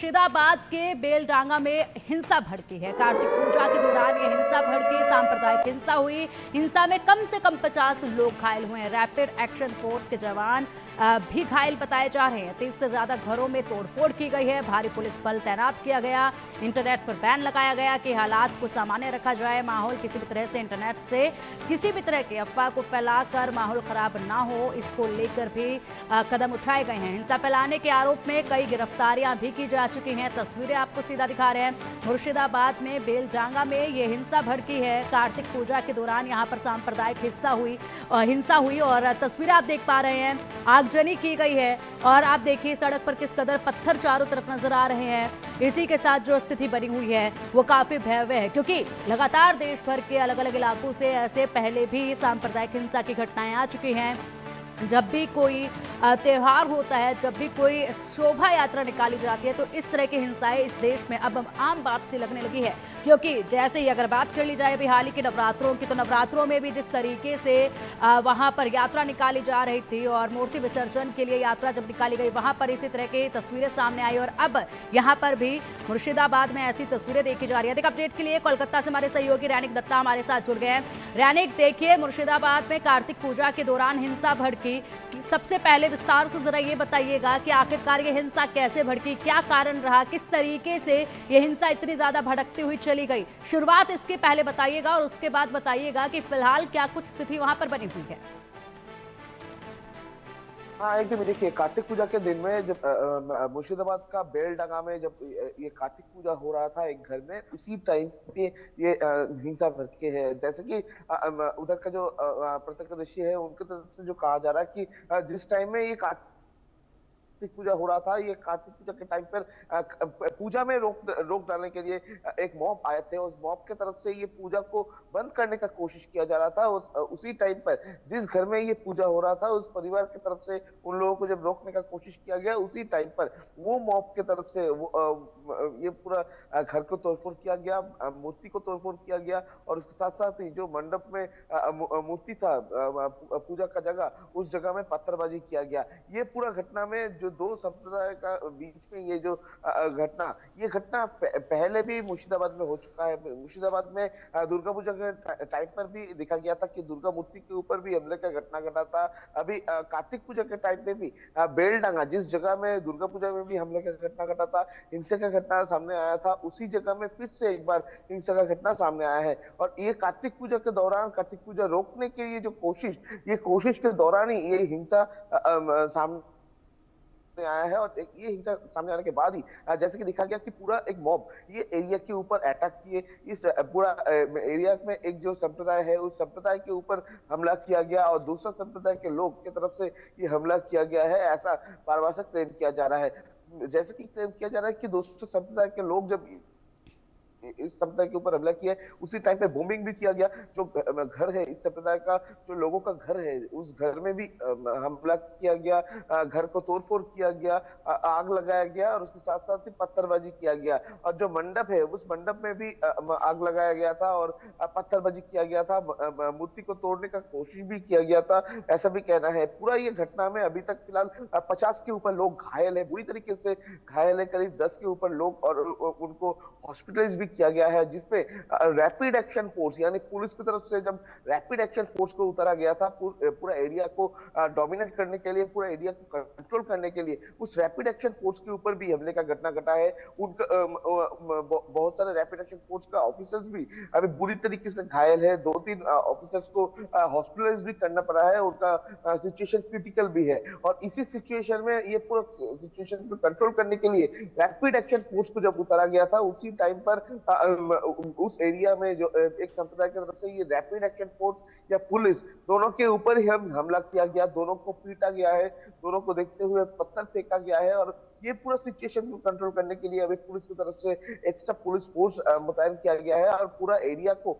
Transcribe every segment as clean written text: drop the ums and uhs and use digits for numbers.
मुर्शिदाबाद के बेलडांगा में हिंसा भड़की है। कार्तिक पूजा के दौरान यह हिंसा भड़की, सांप्रदायिक हिंसा हुई। हिंसा में कम से कम 50 लोग घायल हुए हैं। रैपिड एक्शन फोर्स के जवान भी घायल बताए जा रहे हैं। 30 से ज्यादा घरों में तोड़फोड़ की गई है। भारी पुलिस बल तैनात किया गया। इंटरनेट पर बैन लगाया गया कि हालात को सामान्य रखा जाए। माहौल किसी भी तरह से इंटरनेट से किसी भी तरह की अफवाह को फैलाकर माहौल खराब ना हो, इसको लेकर भी कदम उठाए गए हैं। हिंसा फैलाने के आरोप में कई गिरफ्तारियां भी की जा चुकी हैं। तस्वीरें आपको सीधा दिखा रहे हैं। मुर्शिदाबाद में बेलडांगा में ये हिंसा भड़की है। कार्तिक पूजा के दौरान यहाँ पर सांप्रदायिक हिंसा हुई और तस्वीरें आप देख पा रहे हैं। आगजनी की गई है और आप देखिए सड़क पर किस कदर पत्थर चारों तरफ नजर आ रहे हैं। इसी के साथ जो स्थिति बनी हुई है वो काफी भयावह है, क्योंकि लगातार देश भर के अलग अलग इलाकों से ऐसे पहले भी सांप्रदायिक हिंसा की घटनाएं आ चुकी हैं। जब भी कोई त्योहार होता है, जब भी कोई शोभा यात्रा निकाली जाती है, तो इस तरह की हिंसाएं इस देश में अब आम बात सी लगने लगी है। क्योंकि जैसे ही अगर बात कर ली जाए अभी हाल ही के नवरात्रों की, तो नवरात्रों में भी जिस तरीके से वहां पर यात्रा निकाली जा रही थी और मूर्ति विसर्जन के लिए यात्रा जब निकाली गई, वहां पर इसी तरह की तस्वीरें सामने आई और अब यहाँ पर भी मुर्शिदाबाद में ऐसी तस्वीरें देखी जा रही है। देखिए, अपडेट के लिए कोलकाता से हमारे सहयोगी रैनिक दत्ता हमारे साथ जुड़ गए हैं। रैनिक, देखिए, मुर्शिदाबाद में कार्तिक पूजा के दौरान हिंसा भड़की। सबसे पहले विस्तार से जरा ये बताइएगा कि आखिरकार ये हिंसा कैसे भड़की, क्या कारण रहा, किस तरीके से ये हिंसा इतनी ज्यादा भड़कती हुई चली गई। शुरुआत इसके पहले बताइएगा और उसके बाद बताइएगा कि फिलहाल क्या कुछ स्थिति वहां पर बनी हुई है। हाँ, एकदम। देखिए, कार्तिक पूजा के दिन में जब मुर्शिदाबाद का बेलडांगा में जब ये कार्तिक पूजा हो रहा था एक घर में, उसी टाइम पे ये हिंसा भड़के है। जैसे कि उधर का जो प्रत्यक्षदर्शी है उनकी तरफ से जो कहा जा रहा है कि जिस टाइम में ये कार्तिक पूजा हो रहा था, ये कार्तिक पूजा के टाइम पर पूजा में रोक डालने के लिए एक मॉब आए थे। उस मॉब के तरफ से ये पूजा को बंद करने का कोशिश किया जा रहा था। उसी टाइम पर जिस घर में ये पूजा हो रहा था, उस परिवार की तरफ से उन लोगों को जब रोकने का कोशिश किया गया, उसी टाइम पर वो मॉब के तरफ से ये पूरा घर को तोड़फोड़ किया गया, मूर्ति को तोड़फोड़ किया गया और उसके साथ साथ ही जो मंडप में मूर्ति था, पूजा का जगह, उस जगह में पत्थरबाजी किया गया। ये पूरा घटना में जो दो संप्रदाय का बीच में ये जो घटना पहले भी मुर्शिदाबाद में हो चुका है। मुर्शिदाबाद में दुर्गा पूजा के टाइम पर भी देखा गया था कि दुर्गा मूर्ति के ऊपर भी हमले का घटना घटा था। अभी कार्तिक पूजा के टाइम पे भी बेलडांगा, जिस जगह में दुर्गा पूजा में भी हमले का घटना घटा था, हिंसा का घटना सामने आया था, उसी जगह में फिर से एक बार हिंसा का घटना सामने आया है। और ये कार्तिक पूजा के दौरान कार्तिक पूजा रोकने के लिए जो कोशिश के दौरान ही ये हिंसा सामने आया है। और ये हिंसा सामने आने के बाद ही जैसे कि देखा गया कि पूरा एक मॉब ये एरिया के ऊपर अटैक किए। इस पूरा एरिया में एक जो संप्रदाय है, उस संप्रदाय के ऊपर हमला किया गया और दूसरा संप्रदाय के लोग की तरफ से ये हमला किया गया है, ऐसा बार-बार से क्लेम किया जा रहा है। जैसे कि क्लेम किया जा रहा है कि दूसरे संप्रदाय के लोग जब इस संप्रदाय के ऊपर हमला किया है, उसी टाइम पे बॉम्बिंग भी किया गया। जो घर है, इस संप्रदाय का जो लोगों का घर है, उस घर में भी हमला किया गया, घर को तोड़फोड़ किया गया, आग लगाया गया और उसके साथ साथ ही पत्थरबाजी किया गया। और जो मंडप है, उस मंडप में भी आग लगाया गया था और पत्थरबाजी किया गया था, मूर्ति को तोड़ने का कोशिश भी किया गया था, ऐसा भी कहना है। पूरा ये घटना में अभी तक फिलहाल 50 के ऊपर लोग घायल है, बुरी तरीके से घायल है, करीब 10 के ऊपर लोग, और उनको हॉस्पिटलाइज भी किया गया है। जिसपे रैपिड एक्शन फोर्स यानी पुलिस की तरफ से जब रैपिड एक्शन फोर्स को उतारा गया था पूरा एरिया को डोमिनेट करने के लिए, पूरा एरिया को कंट्रोल करने के लिए, उस रैपिड एक्शन फोर्स के ऊपर भी हमले का घटना घटा है। उनका बहुत सारे रैपिड एक्शन फोर्स का ऑफिसर्स भी अभी बुरी तरीके से घायल है। 2-3 ऑफिसर्स को हॉस्पिटलाइज भी करना पड़ा है, उनका सिचुएशन क्रिटिकल भी है। और इसी सिचुएशन में ये पूरा सिचुएशन को कंट्रोल करने के लिए रैपिड एक्शन फोर्स को जब उतारा गया था, उसी टाइम पर उस एरिया में जो एक संप्रदाय की तरफ से ये रैपिड एक्शन फोर्स या पुलिस, दोनों के ऊपर ही हमला किया गया, दोनों को पीटा गया है, दोनों को देखते हुए पत्थर फेंका गया है। और ये पूरा सिचुएशन को कंट्रोल करने के लिए अभी पुलिस की तरफ से एक्स्ट्रा पुलिस फोर्स मुतैन किया गया है और पूरा एरिया को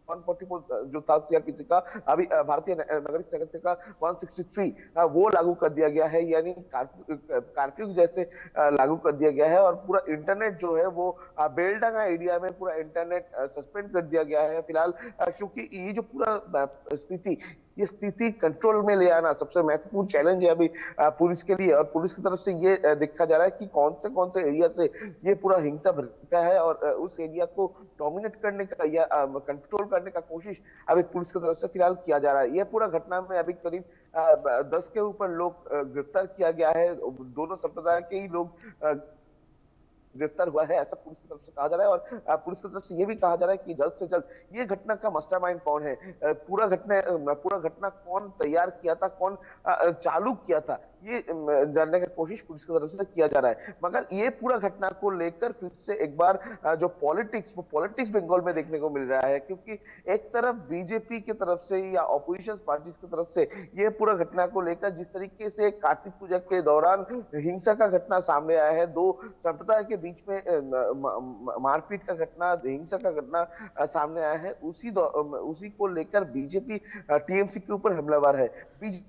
144 जो था सीआरपीसी का, अभी भारतीय नागरिक संहिता का 163 वो लागू कर दिया गया है, यानी कर्फ्यू जैसे लागू कर दिया गया है। और पूरा इंटरनेट जो है वो बेलडांगा एरिया में पूरा इंटरनेट सस्पेंड कर दिया गया है फिलहाल, क्योंकि ये जो पूरा स्थिति ये स्थिति कंट्रोल में ले आना सबसे महत्वपूर्ण चैलेंज है अभी पुलिस के लिए। और पुलिस की तरफ से ये देखा जा रहा है कि कौन से एरिया से ये पूरा हिंसा भड़का है, और उस एरिया को डोमिनेट करने का या कंट्रोल करने का कोशिश अभी पुलिस की तरफ से फिलहाल किया जा रहा है। ये पूरा घटना में अभी करीब 10 के ऊपर लोग गिरफ्तार किया गया है। दोनों संप्रदाय के ही लोग गिरफ्तार हुआ है, ऐसा पुलिस की तरफ से कहा जा रहा है। और पुलिस की तरफ से ये भी कहा जा रहा है कि जल्द से जल्द ये घटना का मास्टरमाइंड कौन है, पूरा घटना कौन तैयार किया था, कौन चालू किया था, ये जानने की कोशिश पुलिस की तरफ से किया जा रहा है। मगर ये पूरा घटना को लेकर फिर से एक बार जो पॉलिटिक्स बंगाल में देखने को मिल रहा है, क्योंकि एक तरफ बीजेपी की तरफ से या ऑपोजिशन पार्टीज की तरफ से ये पूरा घटना को लेकर जिस तरीके से कार्तिक पूजा के दौरान हिंसा का घटना सामने आया है, दो संप्रदाय के बीच में मारपीट का घटना, हिंसा का घटना सामने आया है, उसी को लेकर बीजेपी टीएमसी के ऊपर हमलावर है। बीजेपी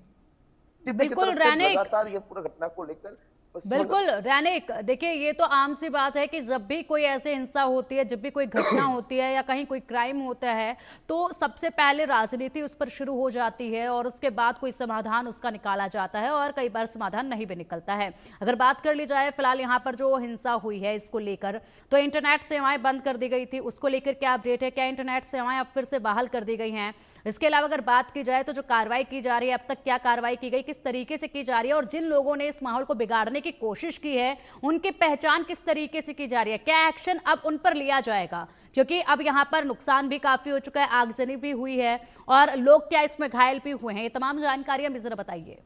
की बिल्कुल तरफ से रैनिक, लगातार ये पूरा घटना को लेकर बिल्कुल रैनिक, देखिए ये तो आम सी बात है कि जब भी कोई ऐसे हिंसा होती है, जब भी कोई घटना होती है या कहीं कोई क्राइम होता है, तो सबसे पहले राजनीति उस पर शुरू हो जाती है और उसके बाद कोई समाधान उसका निकाला जाता है, और कई बार समाधान नहीं भी निकलता है। अगर बात कर ली जाए फिलहाल यहाँ पर जो हिंसा हुई है इसको लेकर, तो इंटरनेट सेवाएं बंद कर दी गई थी, उसको लेकर क्या अपडेट है? क्या इंटरनेट सेवाएं अब फिर से बहाल कर दी गई हैं? इसके अलावा अगर बात की जाए तो जो कार्रवाई की जा रही है, अब तक क्या कार्रवाई की गई, किस तरीके से की जा रही है, और जिन लोगों ने इस माहौल को बिगाड़ने की कोशिश की है उनकी पहचान किस तरीके से की जा रही है? क्या एक्शन अब उन पर लिया जाएगा? क्योंकि अब यहां पर नुकसान भी काफी हो चुका है, आगजनी भी हुई है और लोग क्या इसमें घायल भी हुए हैं। ये तमाम जानकारियां भी जरा बताइए।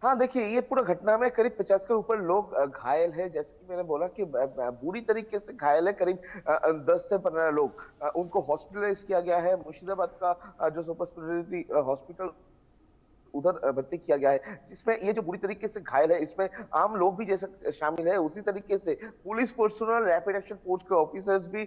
हाँ, देखिए ये पूरा घटना में करीब 50 के ऊपर लोग घायल है। जैसे कि मैंने बोला कि बुरी तरीके से घायल है करीब 10 से 15 लोग। उनको हॉस्पिटलाइज किया गया है। मुर्शिदाबाद का जो सुपर स्पेशलिटी हॉस्पिटल उधर भर्ती किया गया है, जिसमें ये जो बुरी तरीके से घायल है इसमें आम लोग भी जैसे शामिल है, उसी तरीके से police personal, rapid action force के ऑफिसर्स भी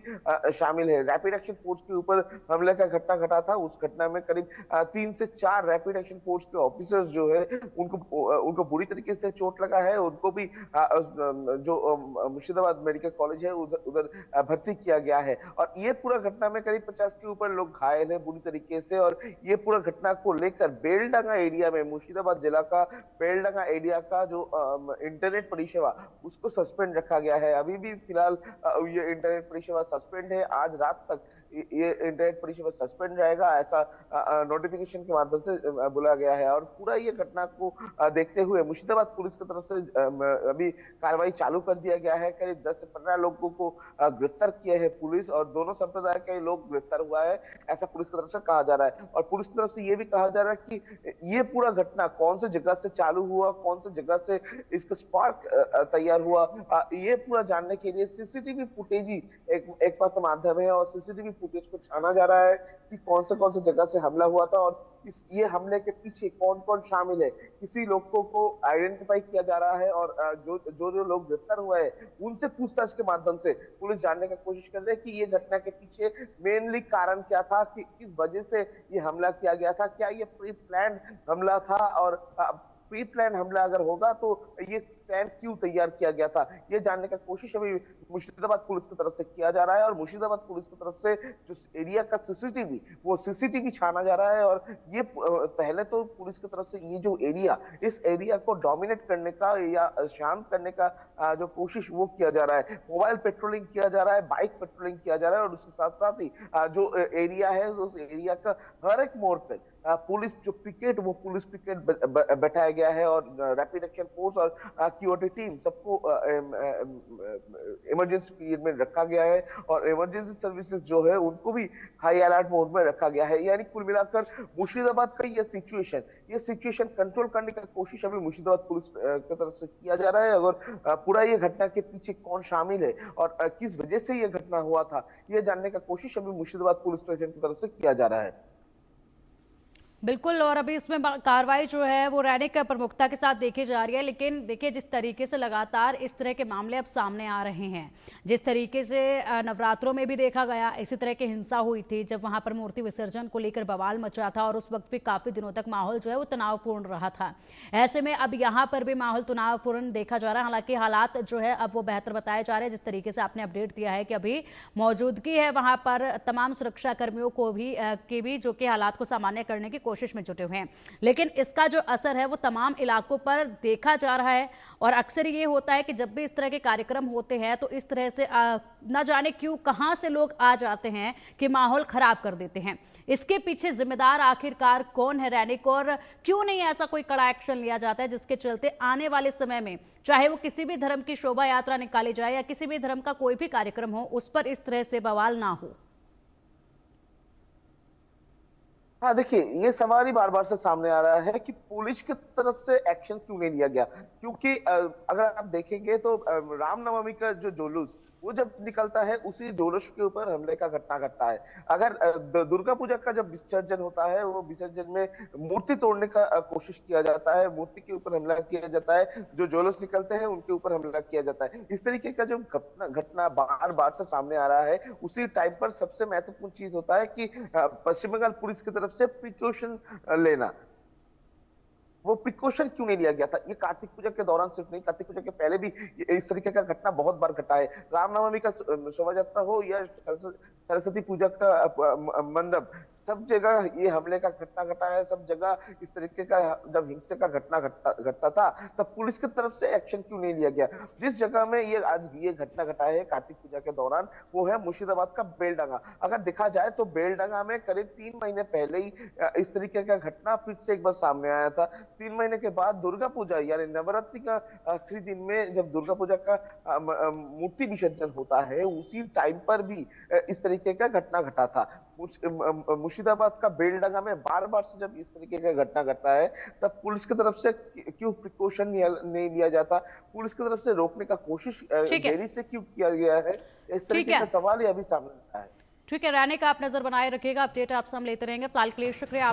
शामिल है। रैपिड एक्शन फोर्स के ऊपर हमले का घटना घटा था, उस घटना में करीब 3 से 4 रैपिड एक्शन फोर्स के ऑफिसर्स जो है उनको बुरी तरीके से चोट लगा है। उनको भी जो मुर्शिदाबाद मेडिकल कॉलेज है उधर भर्ती किया गया है। और ये पूरा घटना में करीब 50 के ऊपर लोग घायल है बुरी तरीके से। और ये पूरा घटना को लेकर बेलडांगा एरिया में, मुर्शिदाबाद जिला का बेलडांगा एरिया का जो इंटरनेट परिसेवा उसको सस्पेंड रखा गया है। अभी भी फिलहाल ये इंटरनेट परिसेवा सस्पेंड है। आज रात तक ये इंटरनेट परिसेवा सस्पेंड रहेगा, ऐसा नोटिफिकेशन के माध्यम से बोला गया है। और पूरा ये घटना को देखते हुए मुर्शिदाबाद पुलिस की तरफ से अभी कार्रवाई चालू कर दिया गया है। करीब 10 से 15 लोगों को गिरफ्तार किया है पुलिस, और दोनों संप्रदाय के लोग गिरफ्तार हुआ है, ऐसा पुलिस की तरफ से कहा जा रहा है। और पुलिस की तरफ से ये भी कहा जा रहा है कि ये पूरा घटना कौन से जगह से चालू हुआ, कौन से जगह से इसका स्पार्क तैयार हुआ, ये पूरा जानने के लिए सीसीटीवी फुटेज ही एक मात्र माध्यम है। और सीसीटीवी फुटेज को छाना जा रहा है कि कौन से जगह से हमला हुआ था और ये हमले के पीछे कौन कौन शामिल है। किसी लोगों को आइडेंटिफाई किया जा रहा है, और जो लोग गिरफ्तार हुए हैं उनसे पूछताछ के माध्यम से पुलिस जानने की कोशिश कर रही है कि ये घटना के पीछे मेनली कारण क्या था, कि किस वजह से ये हमला किया गया था, क्या ये प्री प्लान हमला था, और प्री प्लान हमला अगर होगा तो ये प्लान क्यों तैयार किया गया था, ये जानने का कोशिश अभी मुर्शिदाबाद पुलिस की तरफ से किया जा रहा है। और मुर्शिदाबाद पुलिस की तरफ से जो एरिया का सीसीटीवी छाना जा रहा है। और ये पहले तो पुलिस की तरफ से ये जो इस एरिया को डोमिनेट करने का या शांत करने का जो कोशिश वो किया जा रहा है। मोबाइल पेट्रोलिंग किया जा रहा है, बाइक पेट्रोलिंग किया जा रहा है, और उसके साथ साथ ही जो एरिया है उस एरिया का हर एक मोड़ पे पुलिस जो पिकेट बैठाया गया है। और रैपिड एक्शन फोर्स और क्यूओटी टीम सबको इमरजेंसी पीरियड में रखा गया है, और इमरजेंसी सर्विसेज जो है उनको भी हाई अलर्ट मोड में रखा गया है। यानी कुल मिलाकर मुर्शिदाबाद का ये सिचुएशन कंट्रोल करने की कोशिश अभी मुर्शिदाबाद पुलिस की तरफ से किया जा रहा है। और पूरा ये घटना के पीछे कौन शामिल है और किस वजह से ये घटना हुआ था, ये जानने का कोशिश अभी मुर्शिदाबाद पुलिस स्टेशन की तरफ से किया जा रहा है। बिल्कुल, और अभी इसमें कार्रवाई जो है वो रैनिक प्रमुखता के साथ देखी जा रही है। लेकिन देखिए, जिस तरीके से लगातार इस तरह के मामले अब सामने आ रहे हैं, जिस तरीके से नवरात्रों में भी देखा गया इसी तरह की हिंसा हुई थी जब वहां पर मूर्ति विसर्जन को लेकर बवाल मचा था, और उस वक्त भी काफी दिनों तक माहौल जो है वो तनावपूर्ण रहा था। ऐसे में अब यहाँ पर भी माहौल तनावपूर्ण देखा जा रहा है। हालांकि हालात जो है अब वो बेहतर बताए जा रहे हैं। जिस तरीके से आपने अपडेट दिया है कि अभी मौजूदगी है वहां पर तमाम सुरक्षा कर्मियों को भी जो कि हालात को सामान्य करने की कोशिश में जुटे हुए हैं। लेकिन इसका जो असर है वो तमाम इलाकों पर देखा जा रहा है। और अक्सर ये होता है कि जब भी इस तरह के कार्यक्रम होते हैं तो इस तरह से न जाने क्यों कहां से लोग आ जाते हैं कि माहौल खराब कर देते हैं। इसके पीछे जिम्मेदार आखिरकार कौन है रैनिक, और क्यों नहीं ऐसा कोई कड़ा एक्शन लिया जाता है जिसके चलते आने वाले समय में चाहे वो किसी भी धर्म की शोभा यात्रा निकाली जाए या किसी भी धर्म का कोई भी कार्यक्रम हो उस पर इस तरह से बवाल ना हो। हाँ, देखिए, ये सवाल ही बार बार से सामने आ रहा है कि पुलिस की तरफ से एक्शन क्यों नहीं लिया गया। क्योंकि अगर आप देखेंगे तो रामनवमी का जो जुलूस वो जब निकलता है उसी जुलूस के ऊपर हमले का घटना घटता है। अगर दुर्गा पूजा का जब विसर्जन होता है, वो विसर्जन में मूर्ति तोड़ने का कोशिश किया जाता है, मूर्ति के ऊपर हमला किया जाता है, जो जुलूस निकलते हैं उनके ऊपर हमला किया जाता है। इस तरीके का जो घटना घटना बार बार से सामने आ रहा है, उसी टाइम पर सबसे महत्वपूर्ण चीज होता है कि पश्चिम बंगाल पुलिस की तरफ से प्रिकॉशन लेना। वो प्रिकॉशन क्यों नहीं लिया गया था? ये कार्तिक पूजा के दौरान सिर्फ नहीं, कार्तिक पूजा के पहले भी इस तरीके का घटना बहुत बार घटा है। रामनवमी का शोभा यात्रा हो या सरस्वती पूजा का मंडप, सब जगह ये हमले का घटना घटा है। सब जगह इस तरीके का जब हिंसा का घटना घटता था तब पुलिस की तरफ से एक्शन क्यों नहीं लिया गया? जिस जगह में ये आज ये घटना घटा है कार्तिक पूजा के दौरान, वो है मुर्शिदाबाद का बेलडांगा। अगर देखा जाए तो बेलडांगा में करीब 3 महीने पहले ही इस तरीके का घटना फिर से एक बार सामने आया था। 3 महीने के बाद दुर्गा पूजा यानी नवरात्रि का आखिरी दिन में जब दुर्गा पूजा का मूर्ति विसर्जन होता है, उसी टाइम पर भी इस तरीके का घटना घटा था। मुर्शिदाबाद का बेलडांगा में बार बार से जब इस तरीके का घटना घटता है, तब पुलिस की तरफ से क्यों प्रिकॉशन नहीं लिया जाता? पुलिस की तरफ से रोकने का कोशिश ठीक है, देरी से क्यों किया गया है? इस ठीक तरीके है, का सवाल ही अभी सामने आता है। ठीक है। रैनिक, आप नजर बनाए रखिएगा, अपडेट आपसे हम लेते रहेंगे। फिलहाल के लिए शुक्रिया।